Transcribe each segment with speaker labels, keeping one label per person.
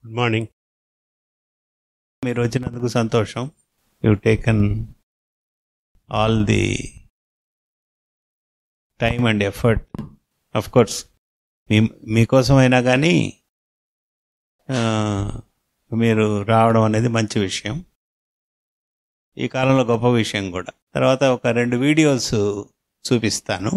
Speaker 1: Good morning. మీరు వచ్చినందుకు సంతోషం. You taken all the time and effort. Of course మీకోసమైనా కానీ మీరు రావడం అనేది మంచి విషయం, ఈ కాలంలో గొప్ప విషయం కూడా. తర్వాత ఒక 2 వీడియోస్ చూపిస్తాను,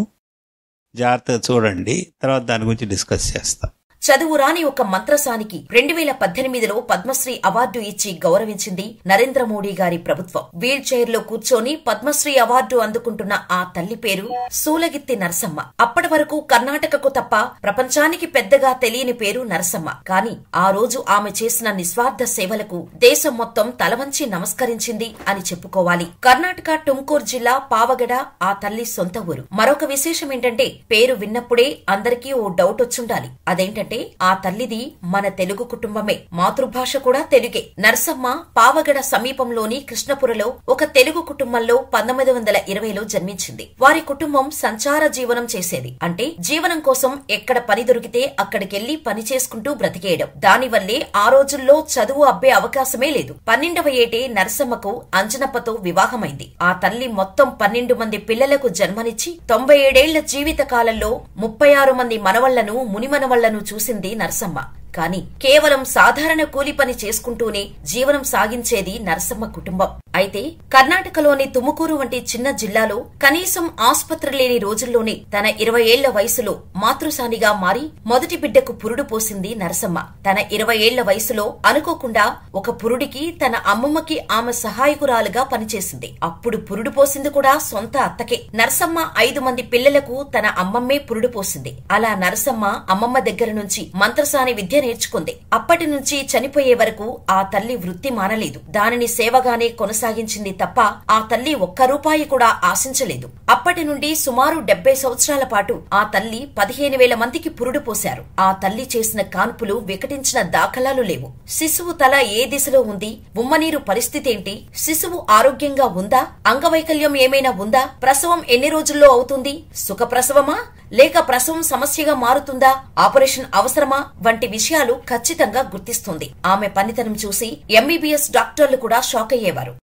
Speaker 1: జాగ్రత్తగా చూడండి, తర్వాత దాని గురించి డిస్కస్ చేస్తాం.
Speaker 2: చదువు రాని ఒక మంత్రసానికి 2018లో పద్మశ్రీ అవార్డు ఇచ్చి గౌరవించింది నరేంద్ర మోడీ గారి ప్రభుత్వం. వీల్ చైర్ లో కూర్చొని పద్మశ్రీ అవార్డు అందుకుంటున్న ఆ తల్లి పేరు సూలగిత్తి నరసమ్మ. అప్పటి వరకు కర్ణాటకకు తప్ప ప్రపంచానికి పెద్దగా తెలియని పేరు నరసమ్మ. కానీ ఆ రోజు ఆమె చేసిన నిస్వార్థ సేవలకు దేశం మొత్తం తలవంచి నమస్కరించింది అని చెప్పుకోవాలి. కర్ణాటక టుమ్కూర్ జిల్లా పావగడ ఆ తల్లి సొంత ఊరు. మరొక విశేషం ఏంటంటే, పేరు విన్నప్పుడే అందరికీ ఓ డౌట్ వచ్చుండాలి. అదేంటంటే, ఆ తల్లిది మన తెలుగు కుటుంబమే, మాతృభాష కూడా తెలుగే. నరసమ్మ పావగడ సమీపంలోని కృష్ణపురలో ఒక తెలుగు కుటుంబంలో 1920లో జన్మించింది. వారి కుటుంబం సంచార జీవనం చేసేది. అంటే జీవనం కోసం ఎక్కడ పని దొరికితే అక్కడికెళ్లి పని చేసుకుంటూ బ్రతికేయడం. దానివల్లే ఆ రోజుల్లో చదువు అబ్బే అవకాశమే లేదు. 12వ ఏటే నరసమ్మకు అంజనప్పతో వివాహమైంది. ఆ తల్లి మొత్తం 12 మంది పిల్లలకు జన్మనిచ్చి 97 జీవిత కాలంలో 36 మంది మనవళ్లను మునిమనవళ్లను చూసింది నరసమ్మ. కాని కేవలం సాధారణ కూలి పని చేసుకుంటూనే జీవనం సాగించేది నరసమ్మ కుటుంబం. అయితే కర్ణాటకలోని తుముకూరు వంటి చిన్న జిల్లాలో కనీసం ఆస్పత్రి లేని రోజుల్లోనే తన 20 ఏళ్ల వయసులో మాతృసానిగా మారి మొదటి బిడ్డకు పురుడు పోసింది నరసమ్మ. తన 20 ఏళ్ల వయసులో అనుకోకుండా ఒక పురుడికి తన అమ్మమ్మకి ఆమె సహాయకురాలుగా పనిచేసింది. అప్పుడు పురుడు పోసింది కూడా సొంత అత్తకే. నరసమ్మ 5 మంది పిల్లలకు తన అమ్మమ్మే పురుడు పోసింది. అలా నరసమ్మ అమ్మమ్మ దగ్గర నుంచి మంత్రసాని విద్య నేర్చుకుంది. అప్పటి నుంచి చనిపోయే వరకు ఆ తల్లి వృత్తి మానలేదు. దానిని సేవగానే కొనసాగించింది తప్ప ఆ తల్లి ఒక్క రూపాయి కూడా ఆశించలేదు. అప్పటి నుండి సుమారు 70 సంవత్సరాల పాటు ఆ తల్లి 15,000 మందికి పురుడు పోశారు. ఆ తల్లి చేసిన కాన్పులు వికటించిన దాఖలాలు లేవు. శిశువు తల ఏ దిశలో ఉంది, ఉమ్మనీరు పరిస్థితేంటి, శిశువు ఆరోగ్యంగా ఉందా, అంగవైకల్యం ఏమైనా ఉందా, ప్రసవం ఎన్ని రోజుల్లో అవుతుంది, సుఖప్రసవమా లేక ప్రసవం సమస్యగా మారుతుందా, ఆపరేషన్ అవసరమా వంటి విషయాలు ఖచ్చితంగా గుర్తిస్తుంది. ఆమె పనితనం చూసి ఎంబీబీఎస్ డాక్టర్లు కూడా షాక్ అయ్యేవారు.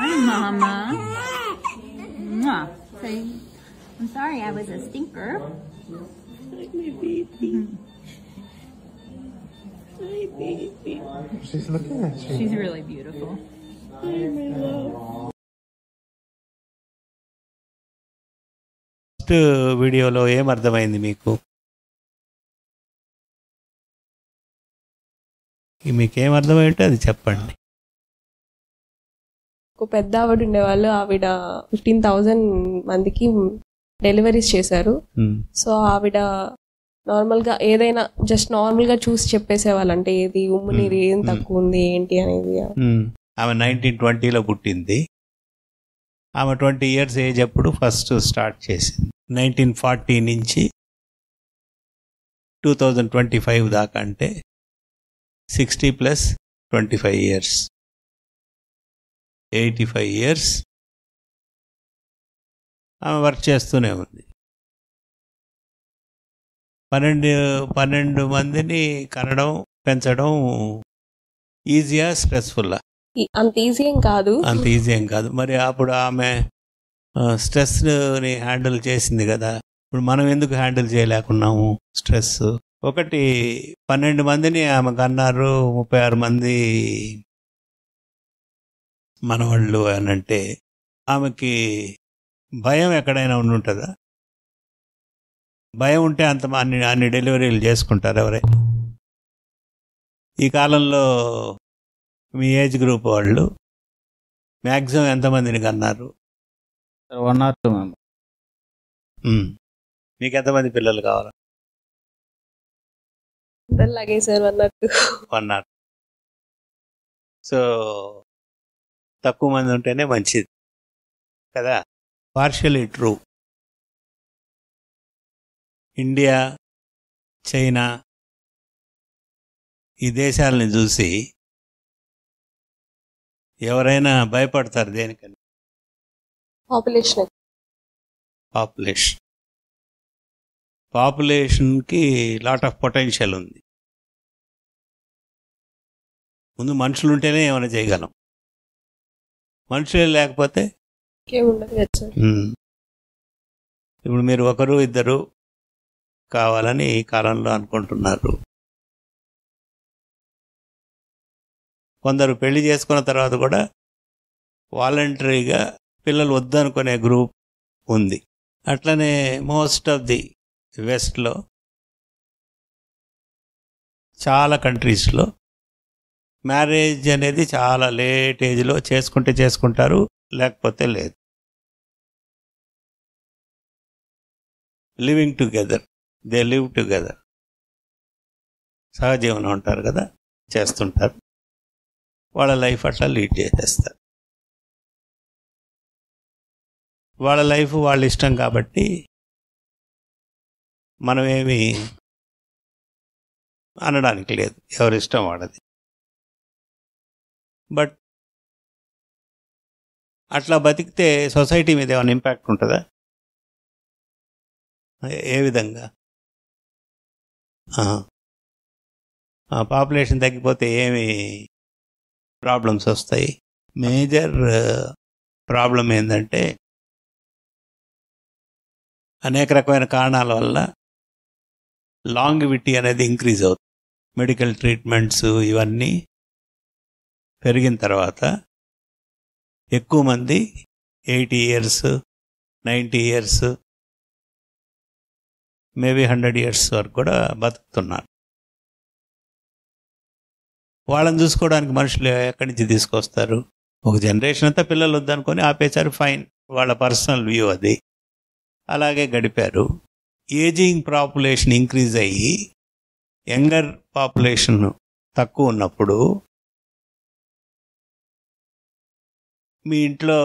Speaker 3: Hi, Mama. Mwah. Say, I'm sorry I was a stinker.
Speaker 4: Like my baby. My baby.
Speaker 5: She's looking at you.
Speaker 3: She's really beautiful.
Speaker 4: Hi, my love.
Speaker 1: First వీడియోలో ఏమర్థమైంది మీకు? మీకేమర్థమై ఉంటే అది చెప్పండి.
Speaker 6: ఒక పెద్ద ఆవిడ ఉండేవాళ్ళు. ఆవిడ 15,000 మందికి డెలివరీస్ చేశారు. సో ఆవిడ నార్మల్ గా ఏదైనా జస్ట్ నార్మల్ గా చూసి చెప్పేసేవాళ్ళు, అంటే ఏది ఉమ్ము నీరు ఏం తక్కువ ఉంది ఏంటి అనేది.
Speaker 1: ఆమె 1920లో పుట్టింది. ఆమె 20 ఇయర్స్ ఏజ్ అప్పుడు ఫస్ట్ స్టార్ట్ చేసింది. 1940 నుంచి 2025 దాకా, అంటే 60 + 25 ఇయర్స్, 85 ఇయర్స్ ఆమె వర్క్ చేస్తూనే ఉంది. 12 మందిని కనడం పెంచడం ఈజీయా స్ట్రెస్ఫుల్లా?
Speaker 6: అంత ఈజీ ఏం కాదు.
Speaker 1: అంత ఈజీ ఏం కాదు. మరి అప్పుడు ఆమె స్ట్రెస్ని హ్యాండిల్ చేసింది కదా, ఇప్పుడు మనం ఎందుకు హ్యాండిల్ చేయలేకున్నాము స్ట్రెస్? ఒకటి, 12 మందిని ఆమె కన్నారు, 36 మంది మనవాళ్ళు అని అంటే ఆమెకి భయం ఎక్కడైనా ఉంటుందా? భయం ఉంటే అంత అన్ని డెలివరీలు చేసుకుంటారు ఎవరైనా? ఈ కాలంలో మీ ఏజ్ గ్రూప్ వాళ్ళు మ్యాక్సిమం ఎంతమందిని కన్నారు?
Speaker 7: 1 or 2 members.
Speaker 1: మీకు ఎంతమంది పిల్లలు కావాలి?
Speaker 6: అలాగే సార్ అన్నట్టు
Speaker 1: 1 or 2. సో తక్కువ మంది ఉంటేనే మంచిది కదా. Partially true. ఇండియా, చైనా ఈ దేశాలని చూసి ఎవరైనా భయపడతారు దేనికని?
Speaker 6: పాపులేషన్.
Speaker 1: పాపులేషన్కి లాట్ ఆఫ్ పొటెన్షియల్ ఉంది. ముందు మనుషులు ఉంటేనే ఏమైనా చేయగలం, మనుషులే లేకపోతే
Speaker 6: ఇంకేముండదు కదా సార్.
Speaker 1: ఇప్పుడు మీరు ఒకరు ఇద్దరు కావాలని ఈ కాలంలో అనుకుంటున్నారు. కొందరు పెళ్లి చేసుకున్న తర్వాత కూడా వాలంటరీగా పిల్లలు వద్దనుకునే గ్రూప్ ఉంది. అట్లనే మోస్ట్ ఆఫ్ ది వెస్ట్లో చాలా కంట్రీస్లో మ్యారేజ్ అనేది చాలా లేట్ ఏజ్లో చేసుకుంటే చేసుకుంటారు, లేకపోతే లేదు. Living together, they live together, సహజీవనం ఉంటారు కదా, చేస్తుంటారు. వాళ్ళ లైఫ్ అట్లా లీడ్ చేసేస్తారు. వాళ్ళ లైఫ్ వాళ్ళ ఇష్టం కాబట్టి మనమేమి అనడానికి లేదు, ఎవరి ఇష్టం వాడది. బట్ అట్లా బతికితే సొసైటీ మీద ఏమైనా ఇంపాక్ట్ ఉంటుందా? ఏ విధంగా? పాపులేషన్ తగ్గిపోతే ఏమి ప్రాబ్లమ్స్ వస్తాయి? మేజర్ ప్రాబ్లం ఏంటంటే అనేక రకమైన కారణాల వల్ల లాంగివిటీ అనేది ఇంక్రీజ్ అవుతుంది. మెడికల్ ట్రీట్మెంట్స్ ఇవన్నీ పెరిగిన తర్వాత ఎక్కువ మంది 80 years, 90 years, మేబీ 100 years వరకు కూడా బతుకుతున్నారు. వాళ్ళని చూసుకోవడానికి మనుషులు ఎక్కడి నుంచి తీసుకొస్తారు? ఒక జనరేషన్ అంతా పిల్లలు వద్దనుకొని ఆపేశారు, ఫైన్, వాళ్ళ పర్సనల్ వ్యూ అది. అలాగే గడిపారు. ఏజింగ్ పాపులేషన్ ఇంక్రీజ్ అయ్యి యంగర్ పాపులేషన్ తక్కువ ఉన్నప్పుడు మీ ఇంట్లో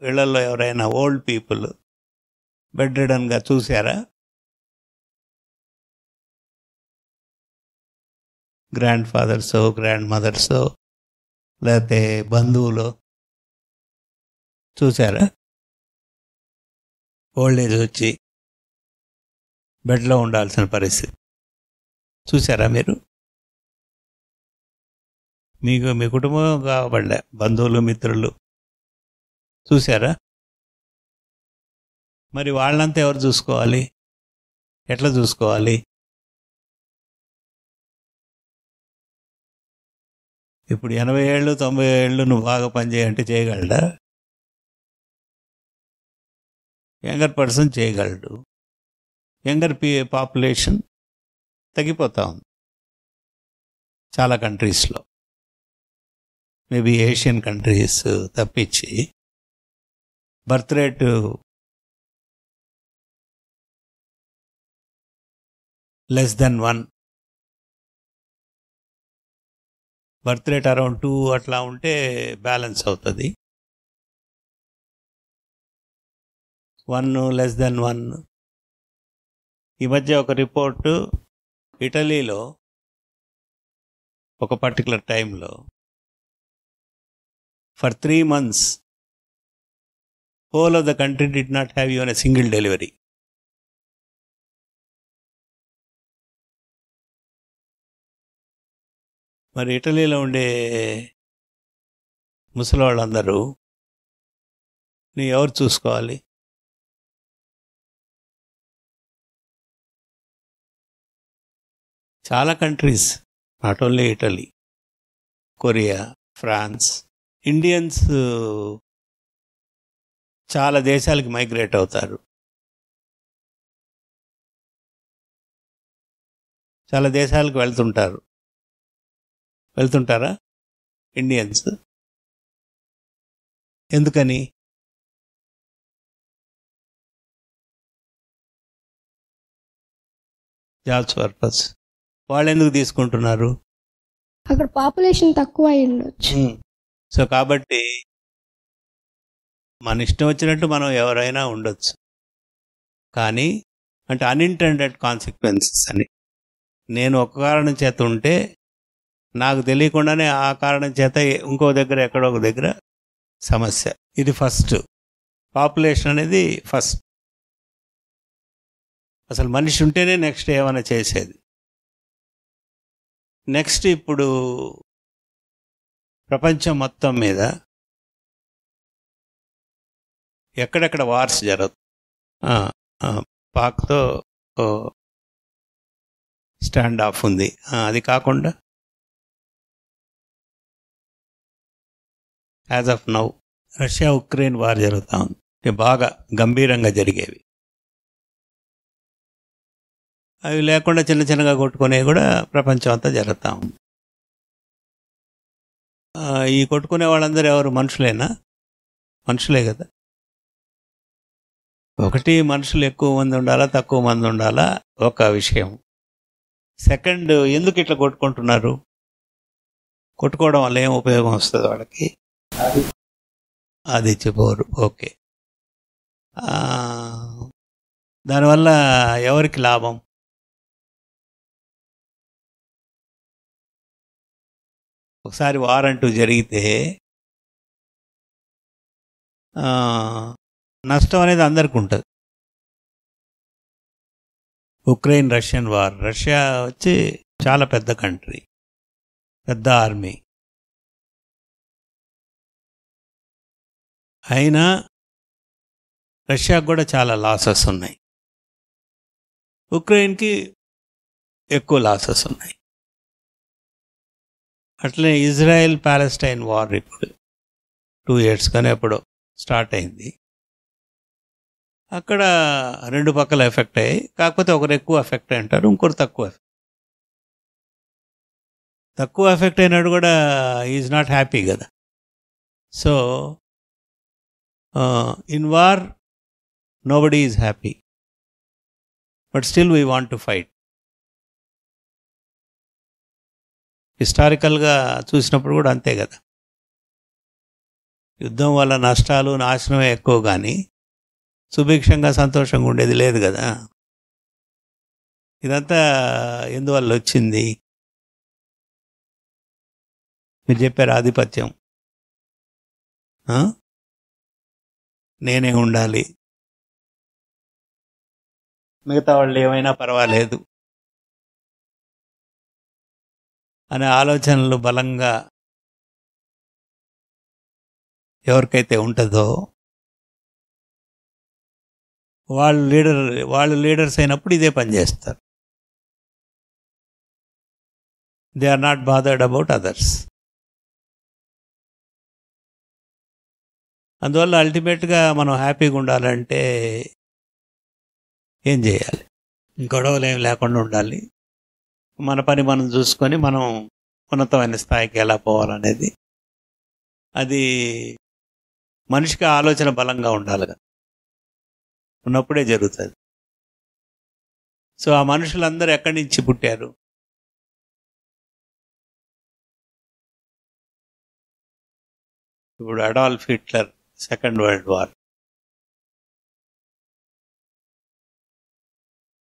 Speaker 1: ఇళ్లలో ఎవరైనా ఓల్డ్ పీపుల్ బెడ్ రిడన్గా చూసారా? గ్రాండ్ ఫాదర్సో గ్రాండ్ మదర్సో లేకపోతే బంధువులు చూసారా? ఓల్డ్ ఏజ్ వచ్చి బెడ్లో ఉండాల్సిన పరిస్థితి చూసారా మీరు? మీకు మీ కుటుంబం కాబట్లే, బంధువులు మిత్రులు చూసారా? మరి వాళ్ళంతా ఎవరు చూసుకోవాలి? ఎట్లా చూసుకోవాలి? ఇప్పుడు 80 ఏళ్ళు 90 ఏళ్ళు నువ్వు బాగా పనిచేయంటే చేయగలడా? యంగర్ పర్సన్ చేయగలడు. యంగర్ పాపులేషన్ తగ్గిపోతూ ఉంది చాలా కంట్రీస్లో, మేబీ ఏషియన్ కంట్రీస్ తప్పించి. Birth rate less than 1, birth rate around 2 అట్లా ఉంటే బ్యాలెన్స్ అవుతుంది. 1 less than 1. ఈ మధ్య ఒక రిపోర్టు ఇటలీలో ఒక పర్టికులర్ టైంలో for 3 months whole of the country did not have even a single delivery. మరి ఇటలీలో ఉండే ముసలి వాళ్ళందరూ నీ ఎవరు చూసుకోవాలి? చాలా countries, not only Italy, Korea, France, Indians చాలా దేశాలకి మైగ్రేట్ అవుతారు. చాలా దేశాలకు వెళ్తుంటారా ఇండియన్స్? ఎందుకని? Jobs purpose. వాళ్ళు ఎందుకు తీసుకుంటున్నారు?
Speaker 8: అక్కడ పాపులేషన్ తక్కువ అయి ఉండొచ్చు.
Speaker 1: సో కాబట్టి మన ఇష్టం వచ్చినట్టు మనం ఎవరైనా ఉండొచ్చు, కానీ అంటే అన్ఇంటెండెడ్ కాన్సిక్వెన్సెస్ అని. నేను ఒక కారణం చేత ఉంటే నాకు తెలియకుండానే ఆ కారణం చేత ఇంకో దగ్గర ఎక్కడో ఒక దగ్గర సమస్య. ఇది ఫస్ట్. పాపులేషన్ అనేది ఫస్ట్ అసలు మనిషి ఉంటేనే నెక్స్ట్ ఏమైనా చేసేది. నెక్స్ట్ ఇప్పుడు ప్రపంచం మొత్తం మీద ఎక్కడెక్కడ వార్స్ జరుగుతాయి. పాక్తో స్టాండ్ ఆఫ్ ఉంది. అది కాకుండా as of now Russia Ukraine war జరుగుతూ ఉంది. బాగా గంభీరంగా జరిగేవి. అవి లేకుండా చిన్న చిన్నగా కొట్టుకునేవి కూడా ప్రపంచం అంతా జరుగుతూ ఉంది. ఈ కొట్టుకునే వాళ్ళందరూ ఎవరు? మనుషులేనా? మనుషులే కదా. ఒకటి, మనుషులు ఎక్కువ మంది ఉండాలా తక్కువ మంది ఉండాలా ఒక విషయం. సెకండ్, ఎందుకు ఇట్లా కొట్టుకుంటున్నారు? కొట్టుకోవడం వల్ల ఏం ఉపయోగం వస్తుంది వాళ్ళకి? అది చెప్పరు. ఓకే, దానివల్ల ఎవరికి లాభం? ఒకసారి వార్ అంటూ జరిగితే నష్టం అనేది అందరికీ ఉంటుంది. ఉక్రెయిన్ రష్యన్ వార్, రష్యా వచ్చి చాలా పెద్ద కంట్రీ, పెద్ద ఆర్మీ. అయినా రష్యాకు కూడా చాలా లాసెస్ ఉన్నాయి, ఉక్రెయిన్కి ఎక్కువ లాసెస్ ఉన్నాయి. అట్లనే ఇజ్రాయెల్ ప్యాలెస్టైన్ వార్ ఇప్పుడు 2 years కానీ ఎప్పుడో స్టార్ట్ అయింది. అక్కడ రెండు పక్కల ఎఫెక్ట్ అయ్యాయి. కాకపోతే ఒకరు ఎక్కువ ఎఫెక్ట్ అంటారు, ఇంకొకరు తక్కువ ఎఫెక్ట్ అయినాడు కూడా ఈజ్ నాట్ హ్యాపీ కదా. So in war nobody is happy, but still we want to fight. హిస్టారికల్గా చూసినప్పుడు కూడా అంతే కదా. యుద్ధం వల్ల నష్టాలు నాశనమే ఎక్కువ, కానీ సుభిక్షంగా సంతోషంగా ఉండేది లేదు కదా. ఇదంతా ఎందువల్ల వచ్చింది? మీరు చెప్పారు ఆధిపత్యం. నేనే ఉండాలి, మిగతా వాళ్ళు ఏమైనా పర్వాలేదు అనే ఆలోచనలు బలంగా ఎవరికైతే ఉంటుందో వాళ్ళు లీడర్స్ అయినప్పుడు ఇదే పని చేస్తారు. They are not bothered about others. అందువల్ల అల్టిమేట్గా మనం హ్యాపీగా ఉండాలంటే ఏం చేయాలి? గొడవలు ఏం లేకుండా ఉండాలి. మన పని మనం చూసుకొని మనం ఉన్నతమైన స్థాయికి ఎలా పోవాలనేది, అది మనిషికి ఆలోచన బలంగా ఉండాలి కదా, ఉన్నప్పుడే జరుగుతుంది. సో ఆ మనుషులందరూ ఎక్కడి నుంచి పుట్టారు? ఇప్పుడు Adolf Hitler, second world war,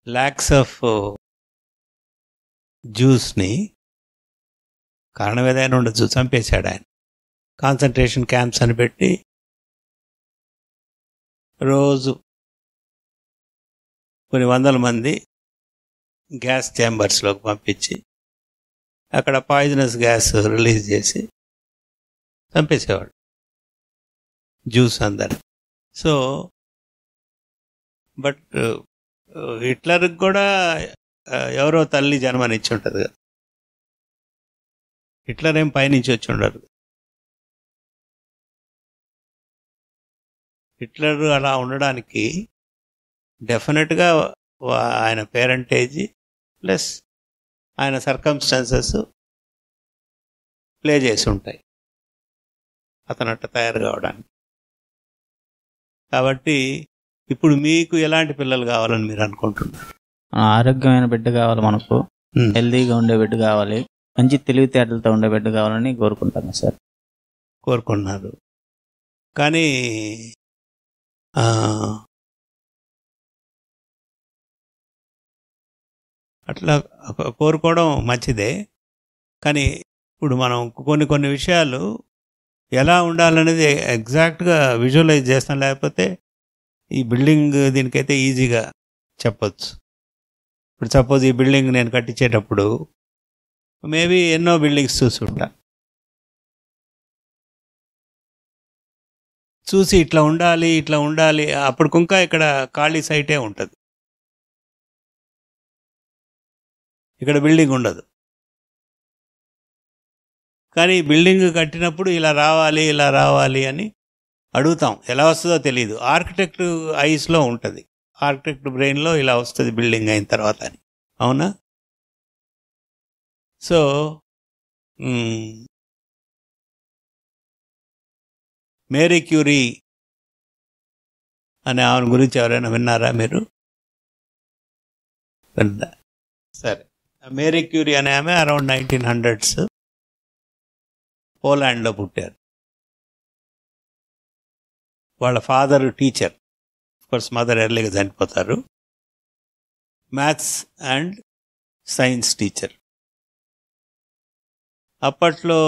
Speaker 1: lakhs of జ్యూస్ని కారణం ఏదైనా ఉండొచ్చు, చంపేశాడు ఆయన. కాన్సన్ట్రేషన్ క్యాంప్స్ అని పెట్టి రోజు కొన్ని వందల మంది గ్యాస్ ఛాంబర్స్లోకి పంపించి అక్కడ పాయిజనస్ గ్యాస్ రిలీజ్ చేసి చంపేసేవాడు జ్యూస్ అందరు. సో బట్ హిట్లర్కి కూడా ఎవరో తల్లి జన్మనిచ్చి ఉంటుంది కదా. హిట్లర్ ఏం పైనుంచి వచ్చి ఉండరు. హిట్లర్ అలా ఉండడానికి డెఫినెట్గా ఆయన పేరెంటేజీ ప్లస్ ఆయన సర్కమ్స్టాన్సెస్ ప్లే చేసి ఉంటాయి అతను అట్లా తయారు కావడానికి. కాబట్టి ఇప్పుడు మీకు ఎలాంటి పిల్లలు కావాలని మీరు అనుకుంటున్నారు?
Speaker 7: ఆరోగ్యమైన బిడ్డ కావాలి, మనకు హెల్దీగా ఉండే బిడ్డ కావాలి, మంచి తెలివితేటలతో ఉండే బిడ్డ కావాలని కోరుకుంటాను సార్.
Speaker 1: కోరుకున్నారు. కానీ అట్లా కోరుకోవడం మంచిదే, కానీ ఇప్పుడు మనం కొన్ని విషయాలు ఎలా ఉండాలనేది ఎగ్జాక్ట్గా విజువలైజ్ చేస్తాం. లేకపోతే ఈ బిల్డింగ్ దీనికైతే ఈజీగా చెప్పచ్చు. ఇప్పుడు సపోజ్ ఈ బిల్డింగ్ నేను కట్టించేటప్పుడు మేబీ ఎన్నో బిల్డింగ్స్ చూసుంటా, చూసి ఇట్లా ఉండాలి అప్పటికింకా ఇక్కడ ఖాళీ సైటే ఉంటుంది, ఇక్కడ బిల్డింగ్ ఉండదు. కానీ బిల్డింగ్ కట్టినప్పుడు ఇలా రావాలి అని అడుగుతాం. ఎలా వస్తుందో తెలియదు, ఆర్కిటెక్ట్ ఐస్లో ఉంటుంది, ఆర్కిటెక్ట్ బ్రెయిన్లో ఇలా వస్తుంది బిల్డింగ్ అయిన తర్వాత అని. అవునా? సో మేరీ క్యూరీ అనే ఆమె గురించి ఎవరైనా విన్నారా మీరు? సరే, మేరీ క్యూరీ అనే ఆమె అరౌండ్ 1900s పోలాండ్లో పుట్టారు. వాళ్ళ ఫాదర్ టీచర్, కోర్స్ మదర్ ఎర్లీగా చనిపోతారు, మ్యాథ్స్ అండ్ సైన్స్ టీచర్. అప్పట్లో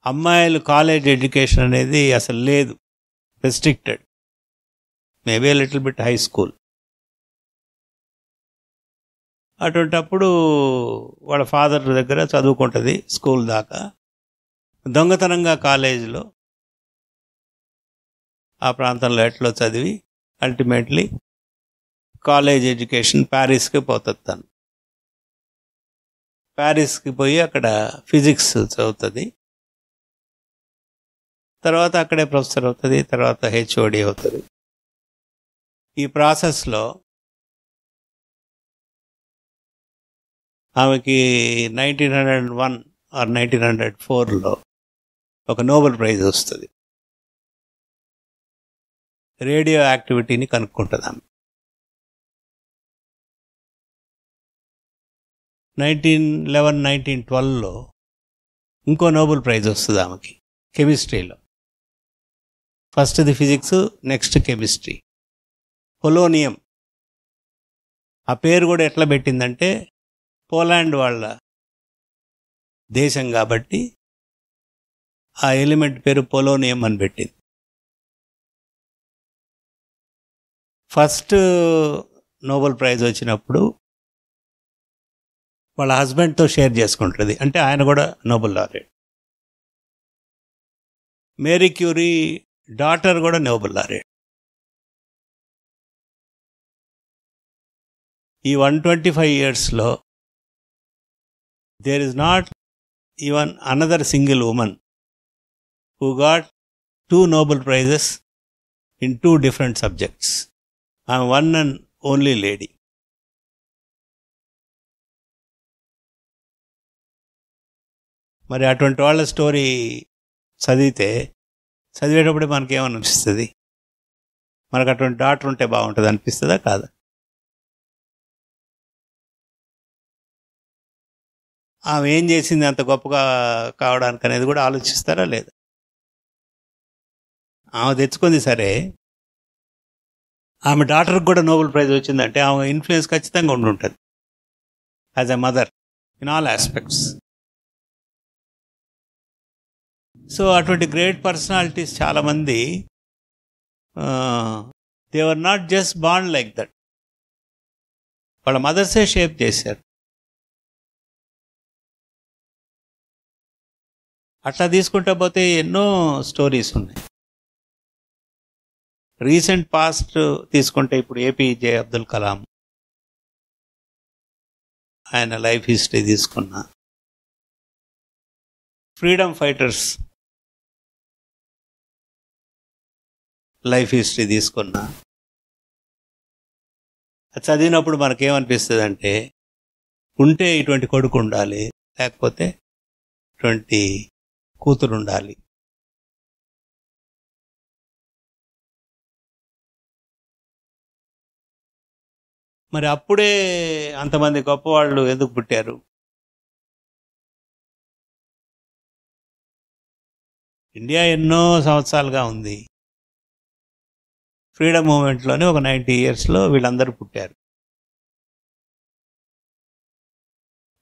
Speaker 1: అమ్మాయిలు కాలేజ్ ఎడ్యుకేషన్ అనేది అసలు లేదు, restricted, maybe little bit high school. అటువంటప్పుడు వాళ్ళ ఫాదర్ దగ్గర చదువుకుంటుంది స్కూల్ దాకా. దొంగతనంగా కాలేజీలో ఆ ప్రాంతంలో ఎట్లో చదివి అల్టిమేట్లీ కాలేజ్ ఎడ్యుకేషన్ ప్యారిస్కి పోతుంది. తను ప్యారిస్కి పోయి అక్కడ ఫిజిక్స్ చదువుతుంది, తర్వాత అక్కడే ప్రొఫెసర్ అవుతుంది, తర్వాత హెచ్ఓడి అవుతుంది. ఈ ప్రాసెస్లో ఆమెకి 1901 ఆర్ 1904లో ఒక నోబెల్ ప్రైజ్ వస్తుంది. రేడియో యాక్టివిటీని కనుక్కుంటుంది ఆమె. 1911-1912లో ఇంకో నోబెల్ ప్రైజ్ వస్తుంది ఆమెకి కెమిస్ట్రీలో. ఫస్ట్ది ఫిజిక్స్, నెక్స్ట్ కెమిస్ట్రీ. పొలోనియం ఆ పేరు కూడా ఎట్లా పెట్టిందంటే పోలాండ్ వాళ్ళ దేశం కాబట్టి ఆ ఎలిమెంట్ పేరు పొలోనియం అని పెట్టింది. ఫస్ట్ నోబెల్ ప్రైజ్ వచ్చినప్పుడు వాళ్ళ హస్బెండ్తో షేర్ చేసుకుంటుంది, అంటే ఆయన కూడా Nobel laureate. Marie Curie daughter కూడా నోబెల్ లారెట్. ఈ 125 yearsలో there is not even another single woman who got 2 Nobel Prizes in 2 different subjects. I am one and only lady. మరి అటువంటి వాళ్ళ స్టోరీ చదివేటప్పుడే మనకేమనిపిస్తుంది? మనకు అటువంటి డాక్టర్ ఉంటే బాగుంటుంది అనిపిస్తుందా కాదా? ఆమె ఏం చేసింది అంత గొప్పగా కావడానికి అనేది కూడా ఆలోచిస్తారా లేదా? ఆమె తెచ్చుకుంది సరే, ఆమె డాక్టర్కి కూడా నోబెల్ ప్రైజ్ వచ్చిందంటే ఆమె ఇన్ఫ్లుయెన్స్ ఖచ్చితంగా ఉండుంటుంది as a mother in all aspects. So అటువంటి గ్రేట్ పర్సనాలిటీస్ చాలామంది they were not just born like that, వాళ్ళ మదర్సే షేప్ చేశారు. అట్లా తీసుకుంటా పోతే ఎన్నో స్టోరీస్ ఉన్నాయి. రీసెంట్ పాస్ట్ తీసుకుంటే ఇప్పుడు ఏపీజే అబ్దుల్ కలాం, ఆయన లైఫ్ హిస్టరీ తీసుకున్నా, ఫ్రీడమ్ ఫైటర్స్ లైఫ్ హిస్టరీ తీసుకున్నా, అది చదివినప్పుడు మనకేమనిపిస్తుంది అంటే ఉంటే ఇటువంటి కొడుకు ఉండాలి, లేకపోతే ఇటువంటి కూతురు ఉండాలి. మరి అప్పుడే అంతమంది గొప్పవాళ్ళు ఎందుకు పుట్టారు? ఇండియా ఎన్నో సంవత్సరాలుగా ఉంది. ఫ్రీడమ్ మూమెంట్లోనే ఒక 90 yearsలో వీళ్ళందరూ పుట్టారు.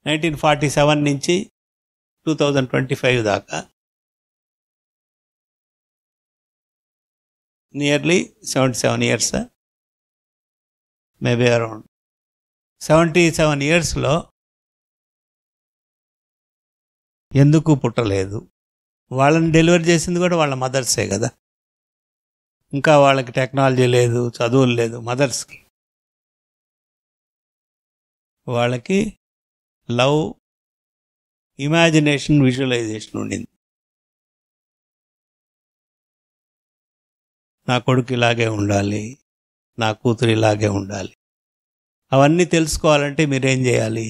Speaker 1: 1947 నుంచి 2025 దాకా నియర్లీ 77 years, మేబీ అరౌండ్ 77 yearsలో ఎందుకు పుట్టలేదు? వాళ్ళని డెలివరీ చేసింది కూడా వాళ్ళ మదర్సే కదా. ఇంకా వాళ్ళకి టెక్నాలజీ లేదు, చదువులు లేదు. మదర్స్కి వాళ్ళకి లవ్, ఇమాజినేషన్, విజువలైజేషన్ ఉండింది. నా కొడుకు ఇలాగే ఉండాలి, నా కూతురు ఇలాగే ఉండాలి. అవన్నీ తెలుసుకోవాలంటే మీరేం చేయాలి?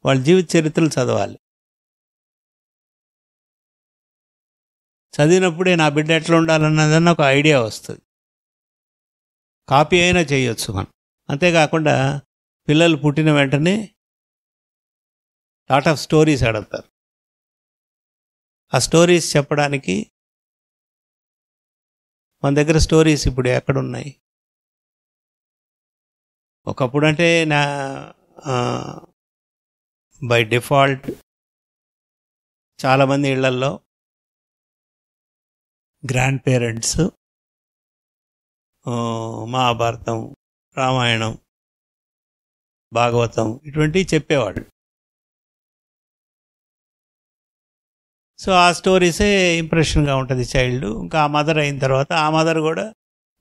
Speaker 1: వాళ్ళ జీవిత చరిత్రలు చదవాలి. చదివినప్పుడే నా బిడ్డ ఎట్లా ఉండాలన్నదన్న ఒక ఐడియా వస్తుంది. కాపీ అయినా చేయొచ్చు మనం. అంతేకాకుండా పిల్లలు పుట్టిన వెంటనే లాట్ ఆఫ్ స్టోరీస్ అడుగుతారు. ఆ స్టోరీస్ చెప్పడానికి మన దగ్గర స్టోరీస్ ఇప్పుడు ఎక్కడున్నాయి? ఒకప్పుడు అంటే బై డిఫాల్ట్ చాలామంది ఇళ్లల్లో గ్రాండ్ పేరెంట్స్ మహాభారతం, రామాయణం, భాగవతం ఇటువంటివి చెప్పేవాళ్ళు. సో ఆ స్టోరీసే ఇంప్రెషన్గా ఉంటుంది చైల్డ్. ఇంకా ఆ మదర్ అయిన తర్వాత ఆ మదర్ కూడా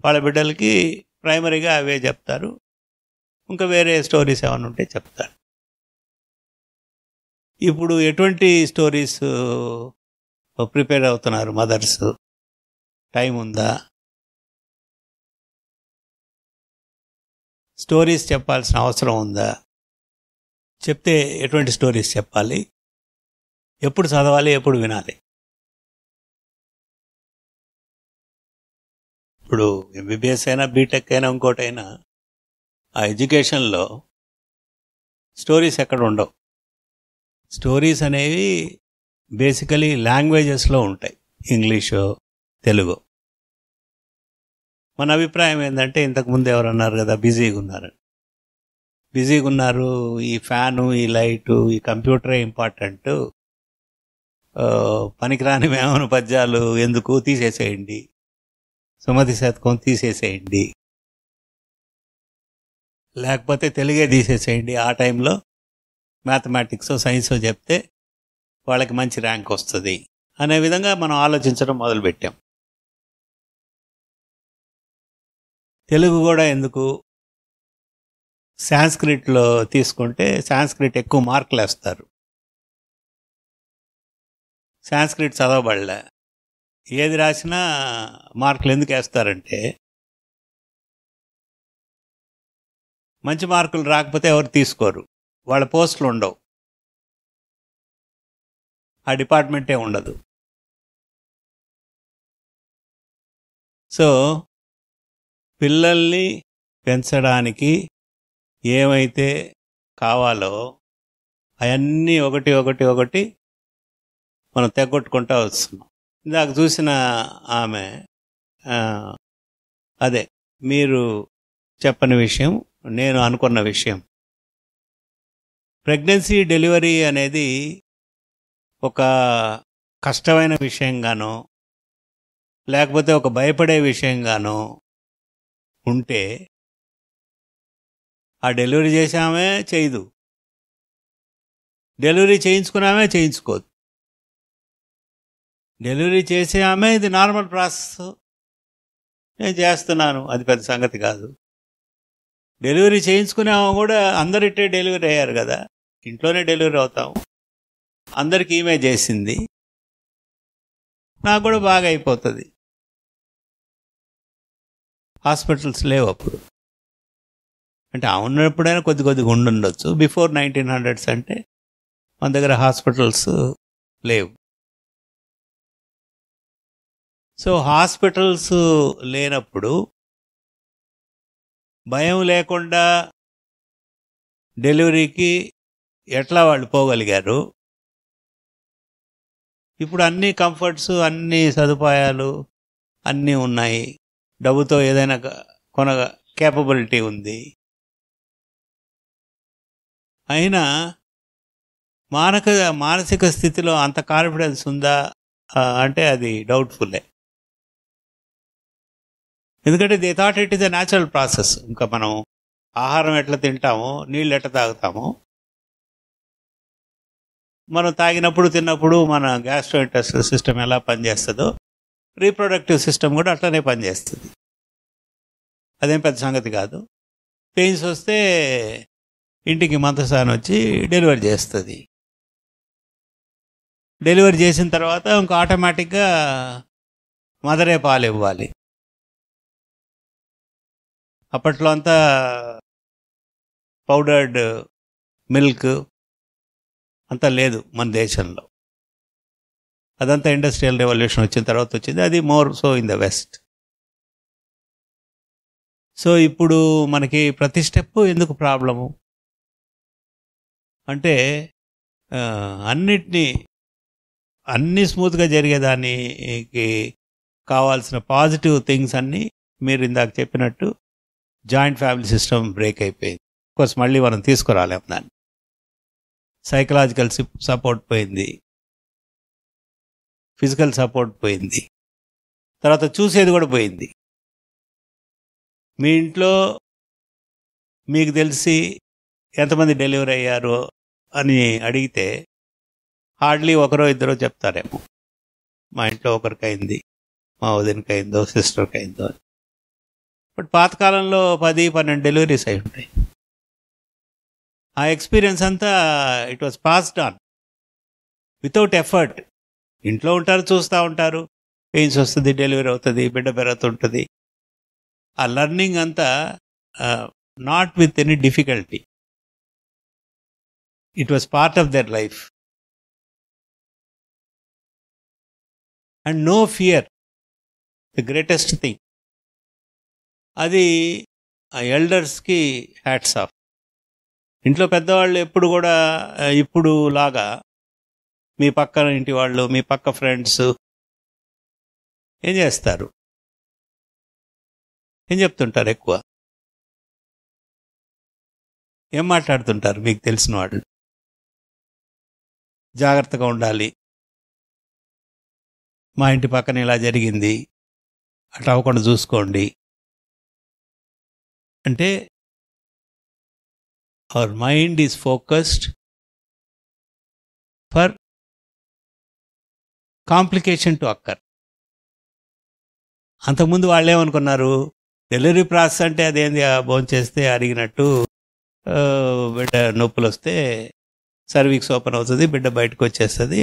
Speaker 1: వాళ్ళ బిడ్డలకి ప్రైమరీగా అవే చెప్తారు. ఇంకా వేరే స్టోరీస్ ఏమైనా ఉంటే చెప్తారు. ఇప్పుడు ఎటువంటి స్టోరీస్ ప్రిపేర్ అవుతున్నారు మదర్స్? టైం ఉందా? స్టోరీస్ చెప్పాల్సిన అవసరం ఉందా? చెప్తే ఎటువంటి స్టోరీస్ చెప్పాలి? ఎప్పుడు చదవాలి? ఎప్పుడు వినాలి? ఇప్పుడు ఎంబీబీఎస్ అయినా, బీటెక్ అయినా, ఇంకోటైనా ఆ ఎడ్యుకేషన్లో స్టోరీస్ ఎక్కడ ఉండవు. స్టోరీస్ అనేవి బేసికలీ లాంగ్వేజెస్లో ఉంటాయి, ఇంగ్లీషు, తెలుగు. మన అభిప్రాయం ఏంటంటే, ఇంతకుముందు ఎవరన్నారు కదా బిజీగా ఉన్నారు, ఈ ఫ్యాను, ఈ లైటు, ఈ కంప్యూటరే ఇంపార్టెంట్, పనికిరాని వేమన పద్యాలు ఎందుకు, తీసేసేయండి, సుమతి శతకం తీసేసేయండి, లేకపోతే తెలుగే తీసేసేయండి. ఆ టైంలో మ్యాథమెటిక్స్, సైన్స్ చెప్తే వాళ్ళకి మంచి ర్యాంక్ వస్తుంది అనే విధంగా మనం ఆలోచించడం మొదలుపెట్టాం. తెలుగు కూడా ఎందుకు, సాంస్క్రిట్లో తీసుకుంటే సాంస్క్రిట్ ఎక్కువ మార్కులు వేస్తారు. సాంస్క్రిట్ చదవబడలే, ఏది రాసినా మార్కులు ఎందుకు వేస్తారంటే, మంచి మార్కులు రాకపోతే ఎవరు తీసుకోరు, వాళ్ళ పోస్టులు ఉండవు, ఆ డిపార్ట్మెంటే ఉండదు. సో పిల్లల్ని పెంచడానికి ఏమైతే కావాలో అవన్నీ ఒకటి మనం తెగొట్టుకుంటూ వస్తున్నాం. ఇందాక చూసిన ఆమె అదే మీరు చెప్పని విషయం, నేను అనుకున్న విషయం. ప్రెగ్నెన్సీ, డెలివరీ అనేది ఒక కష్టమైన విషయంగానో లేకపోతే ఒక భయపడే విషయంగానో ఉంటే ఆ డెలివరీ చేసామే చేయదు, డెలివరీ చేయించుకున్నామే చేయించుకోదు. డెలివరీ చేసే ఆమె ఇది నార్మల్ ప్రాసెస్, నేను చేస్తున్నాను, అది పెద్ద సంగతి కాదు. డెలివరీ చేయించుకునేమో కూడా అందరిట్టే డెలివరీ అయ్యారు కదా, ఇంట్లోనే డెలివరీ అవుతాం, అందరికి ఈమె చేసింది, నాకు కూడా బాగా అయిపోతుంది. హాస్పిటల్స్ లేవు అప్పుడు, అంటే ఉన్నప్పుడైనా కొద్దిగా ఉండుండొచ్చు. బిఫోర్ 1900s అంటే మన దగ్గర హాస్పిటల్స్ లేవు. సో హాస్పిటల్స్ లేనప్పుడు భయం లేకుండా డెలివరీకి ఎట్లా వాళ్ళు పోగలిగారు? ఇప్పుడు అన్ని కంఫర్ట్స్, అన్ని సదుపాయాలు అన్నీ ఉన్నాయి, డబ్బుతో ఏదైనా కొన కేపబిలిటీ ఉంది. అయినా మానసిక స్థితిలో అంత కాన్ఫిడెన్స్ ఉందా అంటే అది డౌట్ఫుల్లే. ఎందుకంటే they thought it is a natural process. ఇంకా మనం ఆహారం ఎట్లా తింటామో, నీళ్ళు ఎట్లా తాగుతామో, మనం తాగినప్పుడు తిన్నప్పుడు మన గ్యాస్ట్రోఇంటెస్టైనల్ సిస్టమ్ ఎలా పనిచేస్తుందో రీప్రొడక్టివ్ సిస్టమ్ కూడా అట్లనే పనిచేస్తుంది. అదేం పెద్ద సంగతి కాదు. పెయిన్స్ వస్తే ఇంటికి మంత్రసాని వచ్చి డెలివరీ చేస్తుంది. డెలివరీ చేసిన తర్వాత ఇంకా ఆటోమేటిక్గా మదరే పాలు ఇవ్వాలి. అప్పట్లో అంతా పౌడర్డ్ మిల్క్ అంతా లేదు మన దేశంలో. అదంతా ఇండస్ట్రియల్ రెవల్యూషన్ వచ్చిన తర్వాత వచ్చింది. అది more so in the west. So ఇప్పుడు మనకి ప్రతి స్టెప్ ఎందుకు ప్రాబ్లము అంటే అన్నీ స్మూత్గా జరిగేదానికి కావాల్సిన పాజిటివ్ థింగ్స్ అన్నీ మీరు ఇందాక చెప్పినట్టు జాయింట్ ఫ్యామిలీ సిస్టమ్ బ్రేక్ అయిపోయింది. కోర్స్ మళ్ళీ మనం తీసుకురాలేము దాన్ని. సైకలాజికల్ సపోర్ట్ పోయింది, ఫిజికల్ సపోర్ట్ పోయింది, తర్వాత చూసేది కూడా పోయింది. మీ ఇంట్లో మీకు తెలిసి ఎంతమంది డెలివరీ అయ్యారో అని అడిగితే హార్డ్లీ ఒకరో ఇద్దరో చెప్తారేమో, మా ఇంట్లో ఒకరికి అయింది, మా వదినకి అయిందో, సిస్టర్కి అయిందో. బట్ పాతకాలంలో 10-12 డెలివరీస్ అయి ఉంటాయి. ఆ ఎక్స్పీరియన్స్ అంతా it was passed on without effort. ఇంట్లో ఉంటారు, చూస్తూ ఉంటారు, పెయిన్స్ వస్తుంది, డెలివరీ అవుతుంది, బిడ్డ పెరుగుతుంటుంది. ఆ లర్నింగ్ అంతా not with any difficulty. It was part of their life and no fear, the greatest thing. అది ఆ ఎల్డర్స్కి హ్యాట్స్ ఆఫ్. ఇంట్లో పెద్దవాళ్ళు ఎప్పుడు కూడా ఇప్పుడు లాగా మీ పక్కన ఇంటి వాళ్ళు, మీ పక్క ఫ్రెండ్స్ ఏం చేస్తారు, ఏం చెప్తుంటారు, ఎక్కువ ఏం మాట్లాడుతుంటారు మీకు తెలిసిన వాళ్ళు? జాగ్రత్తగా ఉండాలి, మా ఇంటి పక్కన ఇలా జరిగింది, అట్లా అవ్వకుండా చూసుకోండి. అంటే our mind is focused for complication to occur. అంతకుముందు వాళ్ళు ఏమనుకున్నారు, డెలివరీ ప్రాసెస్ అంటే అదేంది, భోంచేస్తే అరిగినట్టు బిడ్డ నొప్పులు వస్తే సర్వీక్స్ ఓపెన్ అవుతుంది, బిడ్డ బయటకు వచ్చేస్తుంది,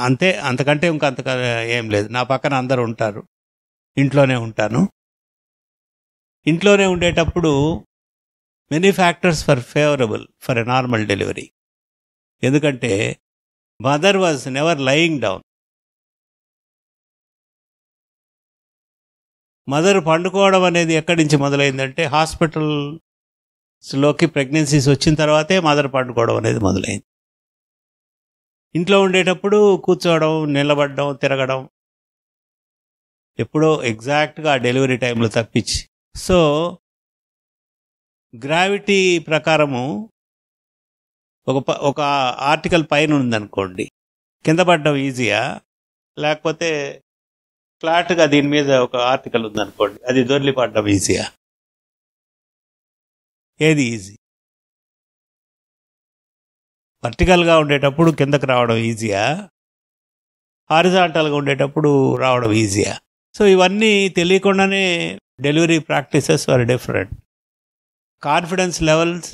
Speaker 1: అంతే, అంతకంటే ఇంకంత ఏం లేదు. నా పక్కన అందరూ ఉంటారు, ఇంట్లోనే ఉంటాను. ఇంట్లోనే ఉండేటప్పుడు many factors for favourable for a normal delivery. ఎందుకంటే mother was never lying down. Mother పండుకోవడం అనేది ఎక్కడి నుంచి మొదలైందంటే హాస్పిటల్స్లోకి ప్రెగ్నెన్సీస్ వచ్చిన తర్వాతే మదర్ పండుకోవడం అనేది మొదలైంది. ఇంట్లో ఉండేటప్పుడు కూర్చోవడం, నిలబడడం, తిరగడం ఎప్పుడో ఎగ్జాక్ట్గా డెలివరీ టైంలో తప్పించి. సో గ్రావిటీ ప్రకారము ఒక ఆర్టికల్ పైన ఉందనుకోండి, కింద పడడం ఈజీయా, లేకపోతే ఫ్లాట్గా దీని మీద ఒక ఆర్టికల్ ఉందనుకోండి, అది దొర్లి పడడం ఈజీయా? ఏది ఈజీ? వర్టికల్గా ఉండేటప్పుడు కిందకు రావడం ఈజీయా, హారిజాంటల్గా ఉండేటప్పుడు రావడం ఈజీయా? సో ఇవన్నీ తెలియకుండానే delivery practices are different. Confidence levels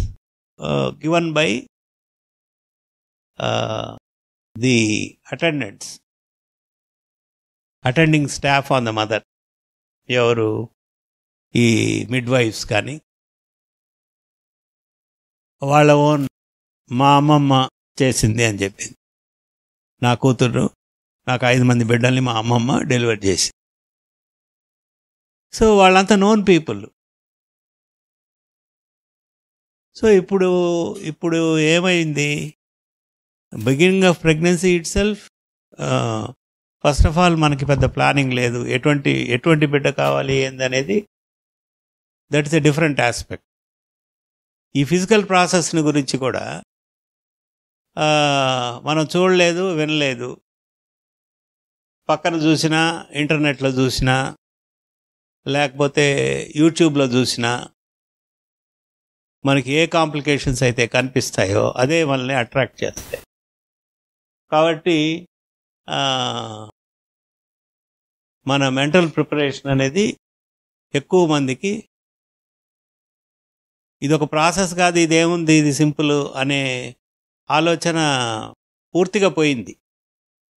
Speaker 1: given by the attending staff on the mother. ఎవరు? ఈ మిడ్ వైఫ్స్ కానీ వాళ్ళ ఓన్, మా అమ్మమ్మ చేసింది అని చెప్పింది, నా కూతురు, నాకు 5 మంది బిడ్డల్ని మా అమ్మమ్మ డెలివరీ చేసింది. సో వాళ్ళంతా నోన్ పీపుల్. సో ఇప్పుడు ఏమైంది, beginning of pregnancy it self, first of all మనకి పెద్ద ప్లానింగ్ లేదు, ఎటువంటి బిడ్డ కావాలి ఏందనేది. That is a different aspect. ఈ ఫిజికల్ ప్రాసెస్ని గురించి కూడా మనం చూడలేదు, వినలేదు. పక్కన చూసినా, ఇంటర్నెట్లో చూసినా, లేకపోతే యూట్యూబ్లో చూసినా, మనకి ఏ కాంప్లికేషన్స్ అయితే కనిపిస్తాయో అదే మనల్ని అట్రాక్ట్ చేస్తాయి. కాబట్టి మన మెంటల్ ప్రిపరేషన్ అనేది ఎక్కువ మందికి ఇదొక ప్రాసెస్ కాదు, ఇదేముంది, ఇది సింపుల్ అనే ఆలోచన పూర్తిగా పోయింది